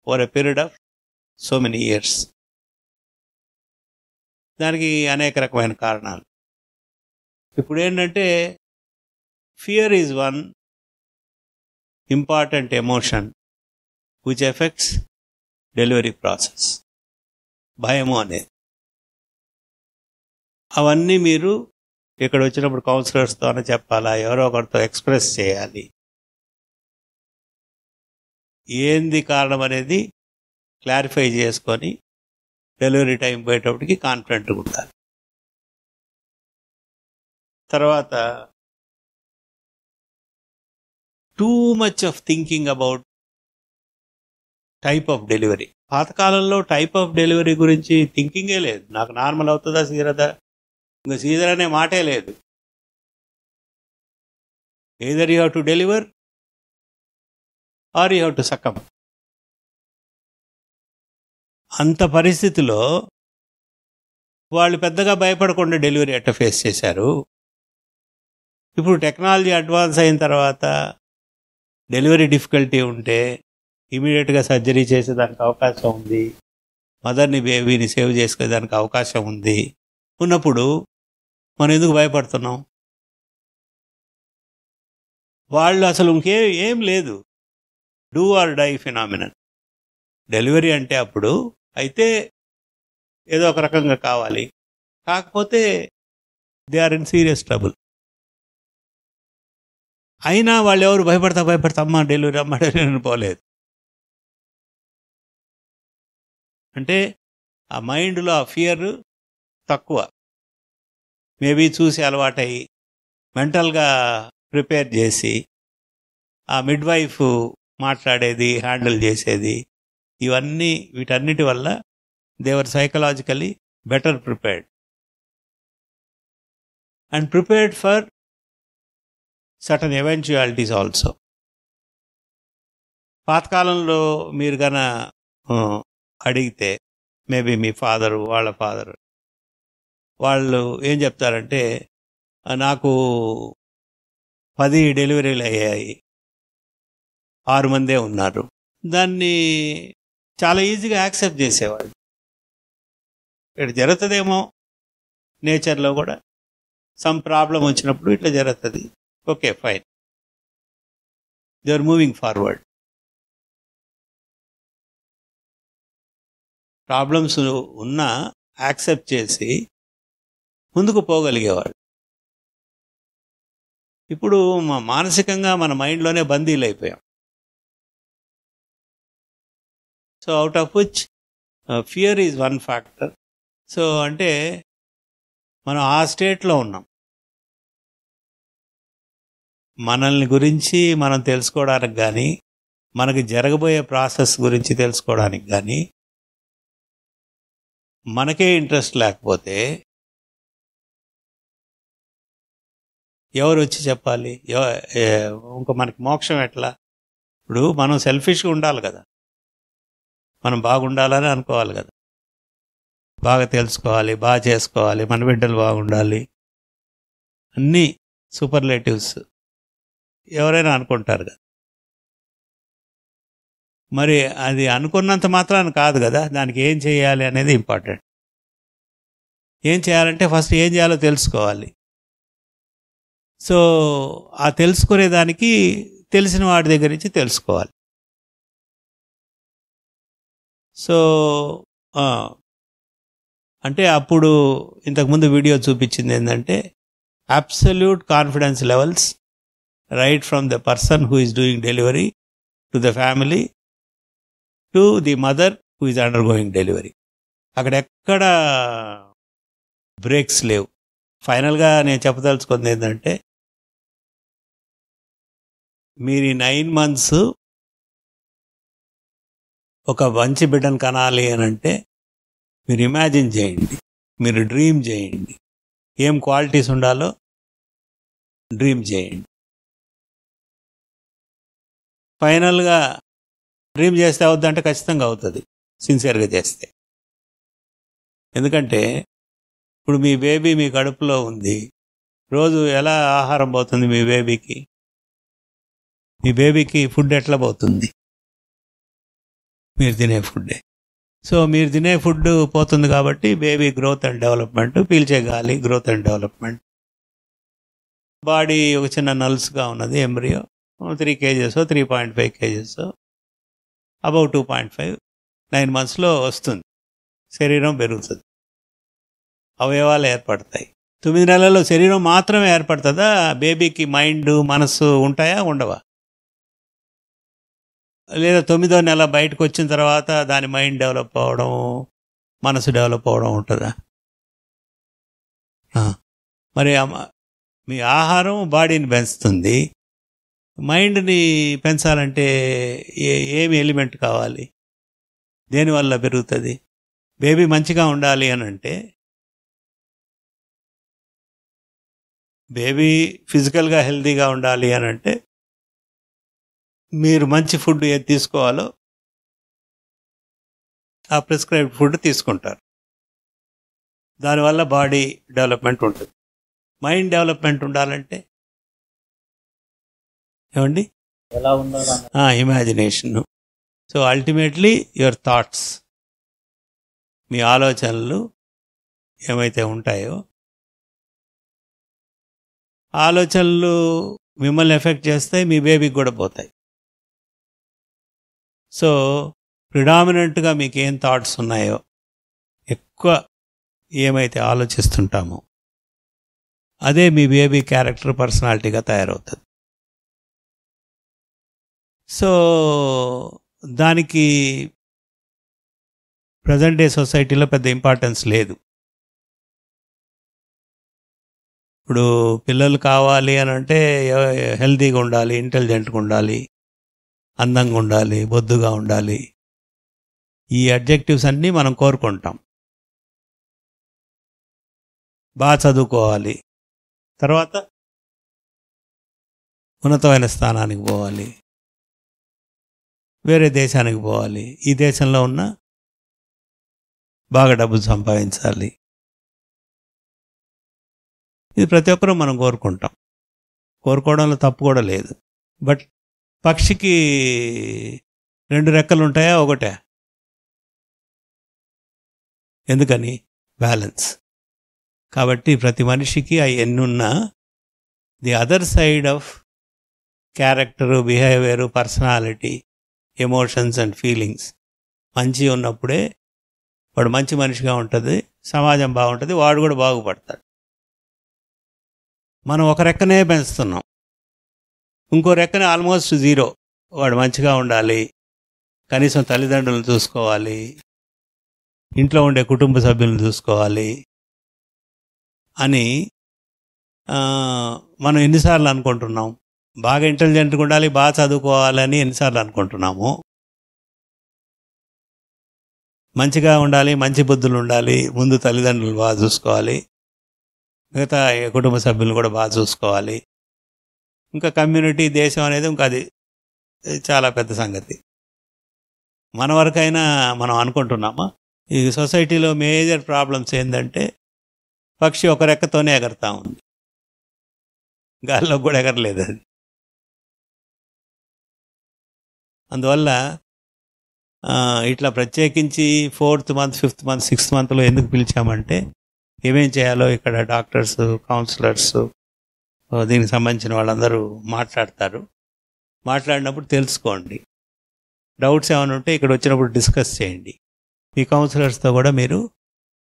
Speaker 1: for a period of so many years. దానికి అనేక రకమైన కారణాలు. ఇప్పుడు ఏంటంటే fear is one important emotion which effects delivery process. భయము అనేది అవన్నీ మీరు ఇక్కడ వచ్చినప్పుడు కౌన్సిలర్స్తోనే చెప్పాలా, ఎవరో ఒకరితో ఎక్స్ప్రెస్ చేయాలి. ఏంది కారణం అనేది క్లారిఫై చేసుకొని డెలివరీ టైం పోయేటప్పటికి కాన్ఫిడెంట్గా ఉండాలి. తర్వాత too much of thinking about type of delivery. పాతకాలంలో టైప్ ఆఫ్ డెలివరీ గురించి థింకింగే లేదు. నాకు నార్మల్ అవుతుందా సీరదా, ఇంకా సీజర్ అనే మాటే లేదు. Either you have to deliver or you have to succumb. అంత పరిస్థితిలో వాళ్ళు పెద్దగా భయపడకుండా డెలివరీ ఎట్ట ఫేస్ చేశారు. ఇప్పుడు టెక్నాలజీ అడ్వాన్స్ అయిన తర్వాత డెలివరీ డిఫికల్టీ ఉంటే ఇమీడియట్గా సర్జరీ చేసేదానికి అవకాశం ఉంది, మదర్ని బేబీని సేవ్ చేసుకునేదానికి అవకాశం ఉంది. ఉన్నప్పుడు మనం ఎందుకు భయపడుతున్నాం? వాళ్ళు అసలు ఏం లేదు, do or die phenomenon. Delivery అంటే అప్పుడు అయితే ఏదో ఒక రకంగా కావాలి, కాకపోతే they are in serious trouble. అయినా వాళ్ళు ఎవరు భయపడతా అమ్మ డెలివరీ పోలేదు. అంటే ఆ మైండ్లో ఆ ఫియర్ తక్కువ, మేబీ చూసి అలవాటయ్యి మెంటల్గా ప్రిపేర్ చేసి ఆ మిడ్వైఫ్ మాట్లాడేది, హ్యాండిల్ చేసేది, ఇవన్నీ వీటన్నిటి వల్ల they are psychologically better prepared and prepared for certain eventualities also. పాతకాలంలో మీరు గన అడిగితే మేబీ మీ ఫాదరు, వాళ్ళ ఫాదరు, వాళ్ళు ఏం చెప్తారంటే నాకు 10 డెలివరీలు అయ్యాయి, 6 మందే ఉన్నారు. దాన్ని చాలా ఈజీగా యాక్సెప్ట్ చేసేవాళ్ళు. ఇక్కడ జరుగుతుందేమో నేచర్లో కూడా సమ్ ప్రాబ్లం వచ్చినప్పుడు ఇట్లా జరుగుతుంది, okay fine, they are moving forward. Problems ఉన్నా యాక్సెప్ట్ చేసి ముందుకు పోగలిగేవాడు. ఇప్పుడు మానసికంగా మన మైండ్లోనే బందీలు అయిపోయాం. So out of which fear is one factor. So అంటే మనం ఆ స్టేట్లో ఉన్నాం. మనల్ని గురించి మనం తెలుసుకోవడానికి కానీ, మనకి జరగబోయే ప్రాసెస్ గురించి తెలుసుకోవడానికి కానీ మనకే ఇంట్రెస్ట్ లేకపోతే ఎవరు వచ్చి చెప్పాలి? ఇంకా మనకి మోక్షం ఎట్లా? ఇప్పుడు మనం సెల్ఫిష్గా ఉండాలి కదా, మనం బాగుండాలని అనుకోవాలి కదా, బాగా తెలుసుకోవాలి, బాగా చేసుకోవాలి, మన బిడ్డలు బాగుండాలి, అన్నీ సూపర్లేటివ్స్ ఎవరైనా అనుకుంటారు కదా. మరి అది అనుకున్నంత మాత్రాన్ని కాదు కదా, దానికి ఏం చేయాలి అనేది ఇంపార్టెంట్. ఏం చేయాలంటే ఫస్ట్ ఏం చేయాలో తెలుసుకోవాలి. సో ఆ తెలుసుకునేదానికి తెలిసిన వాడి దగ్గర నుంచి తెలుసుకోవాలి. సో అంటే అప్పుడు ఇంతకుముందు వీడియో చూపించింది ఏంటంటే absolute confidence levels right from the person who is doing delivery to the family to the mother who is under going delivery. అక్కడ ఎక్కడ బ్రేక్స్ లేవు. ఫైనల్గా నేను చెప్పదలుచుకుంది ఏంటంటే మీరు 9 months ఒక మంచి బిడ్డను కనాలి అని అంటే మీరు ఇమాజిన్ చేయండి, మీరు డ్రీమ్ చేయండి, ఏం క్వాలిటీస్ ఉండాలో డ్రీమ్ చేయండి. ఫైనల్గా డ్రీమ్ చేస్తే అవుద్దంటే ఖచ్చితంగా అవుతుంది సిన్సియర్గా చేస్తే. ఎందుకంటే ఇప్పుడు మీ బేబీ మీ కడుపులో ఉంది, రోజు ఎలా ఆహారం పోతుంది మీ బేబీకి? మీ బేబీకి ఫుడ్ ఎట్లా పోతుంది? మీరు తినే ఫుడ్డే. సో మీరు తినే ఫుడ్ పోతుంది కాబట్టి బేబీ గ్రోత్ అండ్ డెవలప్మెంట్, పీల్చే గాలి గ్రోత్ అండ్ డెవలప్మెంట్. బాడీ ఒక చిన్న నల్స్గా ఉన్నది ఎంబ్రియో, 3 kgs 3.5 kgs అబౌవ్ 2.5 9 monthsలో వస్తుంది, శరీరం పెరుగుతుంది, అవయవాలు ఏర్పడతాయి. 9 నెలల్లో శరీరం మాత్రమే ఏర్పడుతుందా? బేబీకి మైండ్ మనస్సు ఉంటాయా ఉండవా? లేదా 9వ నెల బయటకు వచ్చిన తర్వాత దాని మైండ్ డెవలప్ అవ్వడం, మనసు డెవలప్ అవ్వడం ఉంటుందా? మరి మీ ఆహారం బాడీని పెంచుతుంది, మైండ్ని పెంచాలంటే ఏమి ఎలిమెంట్ కావాలి? దేనివల్ల పెరుగుతుంది? బేబీ మంచిగా ఉండాలి అని అంటే, బేబీ ఫిజికల్గా హెల్తీగా ఉండాలి అని అంటే మీరు మంచి ఫుడ్ ఏది తీసుకోవాలో ఆ ప్రిస్క్రైబ్డ్ ఫుడ్ తీసుకుంటారు. దానివల్ల బాడీ డెవలప్మెంట్ ఉంటుంది. మైండ్ డెవలప్మెంట్ ఉండాలంటే ఏమండి?
Speaker 7: ఎలా ఉండాలి?
Speaker 1: Imagination. So ultimately your thoughts, మీ ఆలోచనలు ఏమైతే ఉంటాయో, ఆలోచనలు మిమ్మల్ని ఎఫెక్ట్ చేస్తాయి, మీ బేబీకి కూడా పోతాయి. సో ప్రిడామినెంట్గా మీకు ఏం థాట్స్ ఉన్నాయో, ఎక్కువ ఏమైతే ఆలోచిస్తుంటామో అదే మీ బేబీ క్యారెక్టర్, పర్సనాలిటీగా తయారవుతుంది. సో దానికి ప్రజెంట్ డే సొసైటీలో పెద్ద ఇంపార్టెన్స్ లేదు. ఇప్పుడు పిల్లలు కావాలి అని అంటే హెల్తీగా ఉండాలి, ఇంటెలిజెంట్గా ఉండాలి, అందంగా ఉండాలి, బొద్దుగా ఉండాలి, ఈ అడ్జెక్టివ్స్ అన్నీ మనం కోరుకుంటాం. బాగా చదువుకోవాలి, తర్వాత ఉన్నతమైన స్థానానికి పోవాలి, వేరే దేశానికి పోవాలి, ఈ దేశంలో ఉన్న బాగా డబ్బులు సంపాదించాలి. ఇది ప్రతి ఒక్కరూ మనం కోరుకుంటాం, కోరుకోవడంలో తప్పు కూడా లేదు. బట్ పక్షికి 2 రెక్కలు ఉంటాయా, ఒకటే? ఎందుకని? బ్యాలెన్స్. కాబట్టి ప్రతి మనిషికి అవి ఎన్నున్నా the other side of character, behaviour, personality, emotions and feelings మంచి ఉన్నప్పుడే వాడు మంచి మనిషిగా ఉంటుంది, సమాజం బాగుంటుంది, వాడు కూడా బాగుపడతాడు. మనం ఒక రెక్కనే పెంచుతున్నాం, ఇంకో రెక్కనే ఆల్మోస్ట్ 0. వాడు మంచిగా ఉండాలి, కనీసం తల్లిదండ్రులను చూసుకోవాలి, ఇంట్లో ఉండే కుటుంబ సభ్యులను చూసుకోవాలి అని మనం ఎన్నిసార్లు అనుకుంటున్నాం? బాగా ఇంటెలిజెంట్గా ఉండాలి, బాగా చదువుకోవాలని ఎన్నిసార్లు అనుకుంటున్నాము? మంచిగా ఉండాలి, మంచి బుద్ధులు ఉండాలి, ముందు తల్లిదండ్రులు బాగా చూసుకోవాలి, మిగతా కుటుంబ సభ్యులను కూడా బాగా చూసుకోవాలి, ఇంకా కమ్యూనిటీ, దేశం అనేది ఇంకా అది చాలా పెద్ద సంగతి. మన వరకైనా మనం అనుకుంటున్నామా? ఈ సొసైటీలో మేజర్ ప్రాబ్లమ్స్ ఏంటంటే పక్షి ఒక రెక్కతోనే ఎగరుతా ఉంది, గాల్లో కూడా ఎగరలేదు అది. అందువల్ల ఇట్లా ప్రత్యేకించి 4th month, 5th month, 6th monthలో ఎందుకు పిలిచామంటే ఏమేం చేయాలో ఇక్కడ డాక్టర్స్, కౌన్సిలర్స్, దీనికి సంబంధించిన వాళ్ళందరూ మాట్లాడతారు. మాట్లాడినప్పుడు తెలుసుకోండి, డౌట్స్ ఏమైనా ఉంటే ఇక్కడ వచ్చినప్పుడు డిస్కస్ చేయండి. మీ కౌన్సిలర్స్తో కూడా మీరు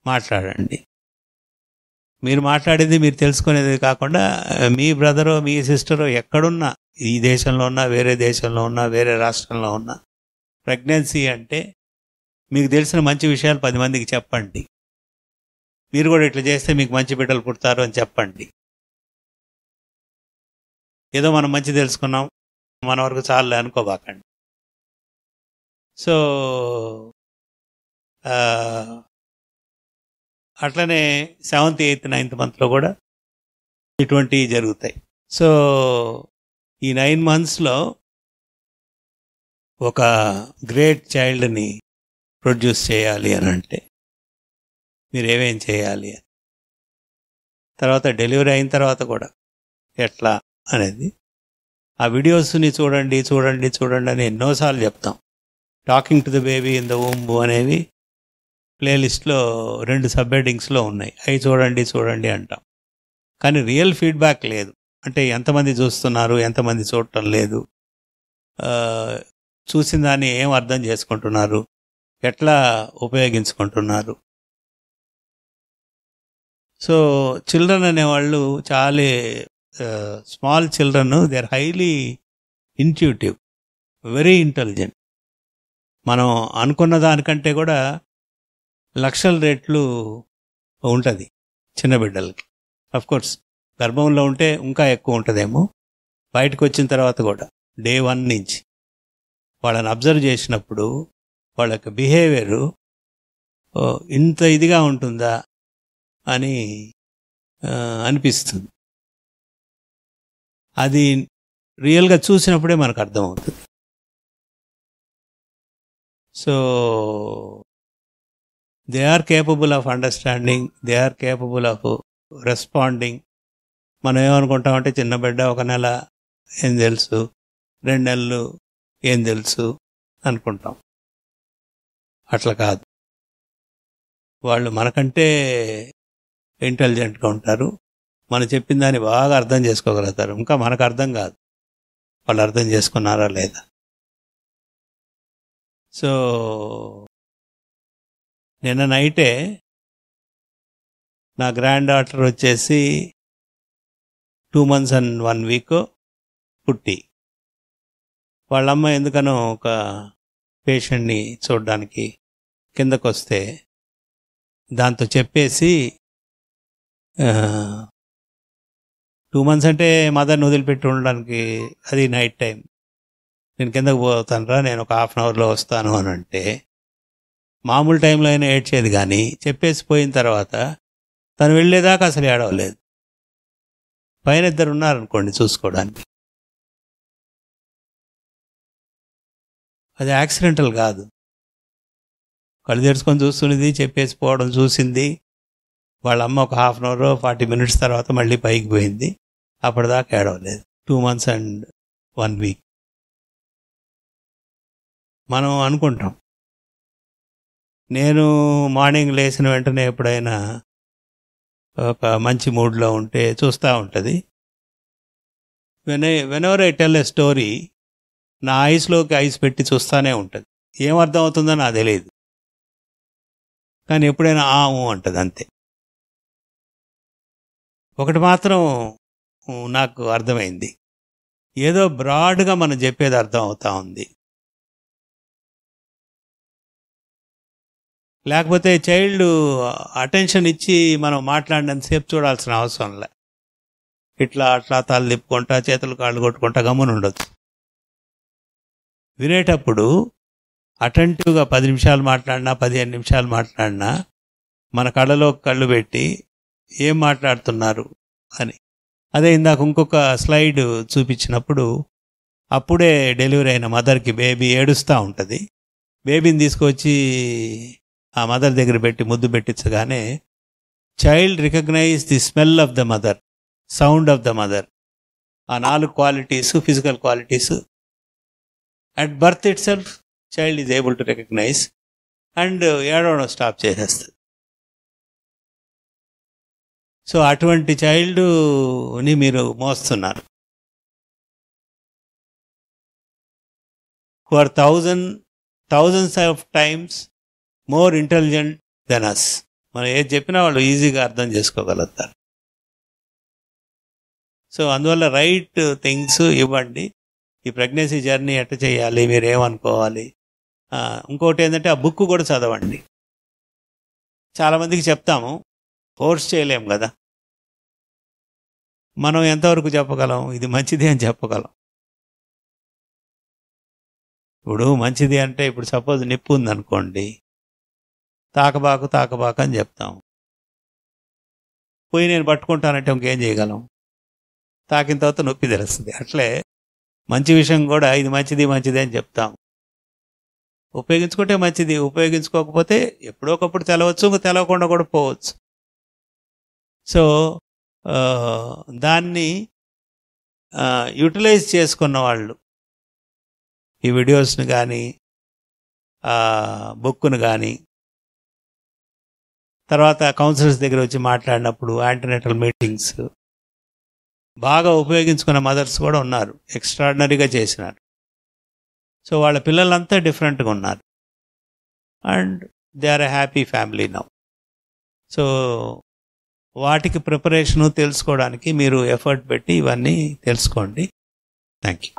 Speaker 1: మాట్లాడండి. మీరు మాట్లాడేది, మీరు తెలుసుకునేది కాకుండా మీ బ్రదరో మీ సిస్టరో ఎక్కడున్నా, ఈ దేశంలో ఉన్నా, వేరే దేశంలో ఉన్నా, వేరే రాష్ట్రంలో ఉన్నా, ప్రెగ్నెన్సీ అంటే మీకు తెలిసిన మంచి విషయాలు 10 మందికి చెప్పండి. మీరు కూడా ఇట్లా చేస్తే మీకు మంచి బిడ్డలు పుడతారు అని చెప్పండి. ఏదో మనం మంచి తెలుసుకున్నాం, మన వరకు చాలే అనుకోబాకండి. సో అట్లనే 7th, 8th, 9th monthలో కూడా ఇటువంటివి జరుగుతాయి. సో ఈ 9 monthsలో ఒక గ్రేట్ చైల్డ్ని ప్రొడ్యూస్ చేయాలి అని అంటే మీరు ఏమేం చేయాలి అని, తర్వాత డెలివరీ అయిన తర్వాత కూడా ఎట్లా అనేది ఆ వీడియోస్ని చూడండి చూడండి చూడండి అని ఎన్నోసార్లు చెప్తాం. Talking to the baby in the womb అనేవి ప్లేలిస్ట్లో 2 సబ్హెడ్డింగ్స్లో ఉన్నాయి. అవి చూడండి చూడండి అంటాం, కానీ రియల్ ఫీడ్బ్యాక్ లేదు. అంటే ఎంతమంది చూస్తున్నారు, ఎంతమంది చూడటం లేదు, చూసిన దాన్ని ఏం అర్థం చేసుకుంటున్నారు, ఎట్లా ఉపయోగించుకుంటున్నారు. సో చిల్డ్రన్ అనేవాళ్ళు చాలా small children, they are highly intuitive, very intelligent. మనం అనుకున్న దానికంటే కూడా లక్షల రెట్లు ఉంటుంది చిన్న బిడ్డలకి. అఫ్కోర్స్ గర్భంలో ఉంటే ఇంకా ఎక్కువ ఉంటుందేమో, బయటకు వచ్చిన తర్వాత కూడా డే 1 నుంచి వాళ్ళని అబ్జర్వ్ చేసినప్పుడు వాళ్ళ యొక్క బిహేవియరు ఇంత ఇదిగా ఉంటుందా అని అనిపిస్తుంది. అది రియల్గా చూసినప్పుడే మనకు అర్థమవుతుంది. So they are capable of understanding, they are capable of responding. మనం ఏమనుకుంటామంటే చిన్న బిడ్డ 1 నెల ఏం తెలుసు, 2 నెలలు ఏం తెలుసు అనుకుంటాం. అట్లా కాదు, వాళ్ళు మనకంటే ఇంటెలిజెంట్గా ఉంటారు. మనం చెప్పిన దాన్ని బాగా అర్థం చేసుకోగలుగుతారు. ఇంకా మనకు అర్థం కాదు, వాళ్ళు అర్థం చేసుకున్నారా లేదా. సో నిన్న నైటే నా గ్రాండ్ డాటర్ వచ్చేసి 2 months and 1 week పుట్టి, వాళ్ళమ్మ ఎందుకనో ఒక పేషెంట్ని చూడడానికి కిందకు వస్తే దాంతో చెప్పేసి 2 months అంటే మదర్ని వదిలిపెట్టి ఉండడానికి, అది నైట్ టైం, నేను కిందకు పోతానురా, నేను ఒక 1/2 hourలో వస్తాను అని అంటే మామూలు టైంలో అయినా ఏడ్చేది, కానీ చెప్పేసి పోయిన తర్వాత తను వెళ్ళేదాకా అసలు ఏడవలేదు. పైన 2 ఉన్నారనుకోండి చూసుకోవడానికి. అది యాక్సిడెంటల్ కాదు, కళ్ళు తెరుచుకొని చూస్తున్నది, చెప్పేసి పోవడం చూసింది. వాళ్ళ అమ్మ ఒక 1/2 hour 40 minutes తర్వాత మళ్ళీ పైకి పోయింది, అప్పటిదాకా ఏడవలేదు. 2 months and 1 week. మనం అనుకుంటాం, నేను మార్నింగ్ లేచిన వెంటనే ఎప్పుడైనా ఒక మంచి మూడ్లో ఉంటే చూస్తూ ఉంటుంది. Whenever I tell a story, నా ఐస్లోకి ఐస్ పెట్టి చూస్తూనే ఉంటుంది. ఏమర్థం అవుతుందో నాకు తెలియదు, కానీ ఎప్పుడైనా ఆము అంటుంది అంతే. ఒకటి మాత్రం నాకు అర్థమైంది, ఏదో బ్రాడ్గా మనం చెప్పేది అర్థం అవుతా ఉంది. లేకపోతే చైల్డ్ అటెన్షన్ ఇచ్చి మనం మాట్లాడినంతసేపు చూడాల్సిన అవసరం లే. ఇట్లా అట్లా తల తిప్పుకుంటా, చేతులు కాళ్ళు కొట్టుకుంటా గమ్మున ఉండొచ్చు. వినేటప్పుడు అటెంటివ్గా 10 నిమిషాలు మాట్లాడినా, 15 నిమిషాలు మాట్లాడినా మన కళ్ళలో కళ్ళు పెట్టి ఏం మాట్లాడుతున్నారు అని. అదే ఇందాక ఇంకొక స్లైడ్ చూపించినప్పుడు, అప్పుడే డెలివరీ అయిన మదర్కి బేబీ ఏడుస్తూ ఉంటుంది. బేబీని తీసుకొచ్చి ఆ మదర్ దగ్గర పెట్టి ముద్దు పెట్టించగానే child recognise the smell of the mother, sound of the mother. ఆ 4 qualities, physical qualities at birth itself child is able to recognise, and ఏడవడం స్టాప్ చేసేస్తుంది. సో అటువంటి చైల్డ్ని మీరు మోస్తున్నారు. who are thousands of times more intelligent than us. మనం ఏది చెప్పినా వాళ్ళు ఈజీగా అర్థం చేసుకోగలుగుతారు. సో అందువల్ల రైట్ థింగ్స్ ఇవ్వండి. ఈ ప్రెగ్నెన్సీ జర్నీ ఎట్లా చేయాలి, మీరు ఏమనుకోవాలి. ఇంకోటి ఏంటంటే ఆ బుక్ కూడా చదవండి. చాలామందికి చెప్తాము, ఫోర్స్ చేయలేం కదా. మనం ఎంతవరకు చెప్పగలం, ఇది మంచిది అని చెప్పగలం. ఇప్పుడు మంచిది అంటే, ఇప్పుడు సపోజ్ నిప్పు ఉందనుకోండి, తాకబాకు అని చెప్తాం. పోయి నేను పట్టుకుంటానంటే ఇంకేం చేయగలం. తాకిన తర్వాత నొప్పి తెలుస్తుంది. అట్లే మంచి విషయం కూడా ఇది మంచిది మంచిది అని చెప్తాం. ఉపయోగించుకుంటే మంచిది, ఉపయోగించుకోకపోతే ఎప్పుడో ఒకప్పుడు తెలవచ్చు, తెలవకుండా కూడా పోవచ్చు. సో దాన్ని యూటిలైజ్ చేసుకున్న వాళ్ళు ఈ వీడియోస్ని కానీ బుక్ను కానీ తర్వాత కౌన్సిలర్స్ దగ్గర వచ్చి మాట్లాడినప్పుడు యాంటీనేటల్ మీటింగ్స్ బాగా ఉపయోగించుకున్న మదర్స్ కూడా ఉన్నారు, ఎక్స్ట్రాడినరీగా చేసినారు. సో వాళ్ళ పిల్లలంతా డిఫరెంట్గా ఉన్నారు and they are a happy family now. So వాటికి ప్రిపరేషను తెలుసుకోవడానికి మీరు ఎఫర్ట్ పెట్టి ఇవన్నీ తెలుసుకోండి. Thank you.